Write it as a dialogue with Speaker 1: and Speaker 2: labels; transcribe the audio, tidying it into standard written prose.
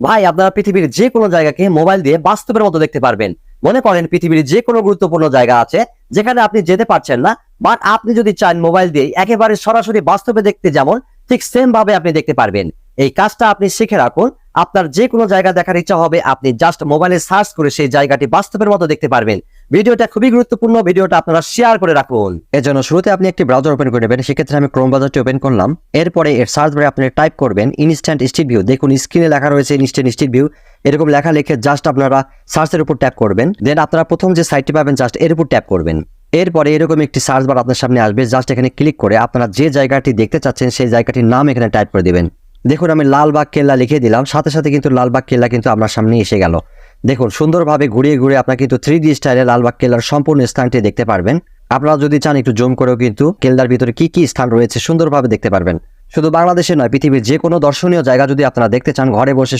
Speaker 1: ভাই আপনারা পৃথিবীর যে কোনো জায়গাকে মোবাইল দিয়ে বাস্তবের মতো দেখতে পারবেন। মনে করেন পৃথিবীর যে কোনো গুরুত্বপূর্ণ জায়গা আছে যেখানে আপনি যেতে পারছেন না, বাট আপনি যদি চান মোবাইল দিয়ে একেবারে সরাসরি বাস্তবে দেখতে যেমন ঠিক সেম ভাবে আপনি দেখতে পারবেন। এই কাজটা আপনি শিখে রাখুন। আপনার যে কোনো জায়গা দেখার ইচ্ছা হবে, আপনি জাস্ট মোবাইলে সার্চ করে সেই জায়গাটি বাস্তবের মতো দেখতে পারবেন। ভিডিওটা খুবই গুরুত্বপূর্ণ, ভিডিওটা আপনারা শেয়ার করে রাখুন। এর জন্য শুরুতে আপনি একটি ব্রাউজার ওপেন করে নেবেন। সেক্ষেত্রে আমি ক্রোম ব্রাউজারটি ওপেন করলাম। এরপরে এর সার্চ বারে আপনি টাইপ করবেন ইনস্ট্যান্ট স্ট্রিট ভিউ। দেখুন স্ক্রিনে লেখা রয়েছে ইনস্ট্যান্ট স্ট্রিট ভিউ। এরকম লেখা লিখে জাস্ট আপনারা সার্চের উপর ট্যাপ করবেন। দেন আপনারা প্রথম যে সাইটটি পাবেন জাস্ট এর উপর ট্যাপ করবেন। এরপরে এরকম একটি সার্চ বার আপনার সামনে আসবে। জাস্ট এখানে ক্লিক করে আপনারা যে জায়গাটি দেখতে চাচ্ছেন সেই জায়গাটির নাম এখানে টাইপ করে দিবেন। দেখুন আমি লালবাগ কেল্লা লিখে দিলাম, সাথে সাথে কিন্তু লালবাগ কেল্লা কিন্তু আপনার সামনে এসে গেল। দেখুন সুন্দরভাবে ঘুরিয়ে ঘুরিয়ে আপনার কিন্তু 3D স্টাইলে লালবাগ কেল্লার সম্পূর্ণ স্থানটি দেখতে পারবেন। আপনারা যদি চান একটু জুম করেও কিন্তু কেল্লার ভিতরে কি কি স্থান রয়েছে সুন্দরভাবে দেখতে পারবেন। শুধু বাংলাদেশে নয়, পৃথিবীর যে কোনো দর্শনীয় জায়গা যদি আপনারা দেখতে চান ঘরে বসে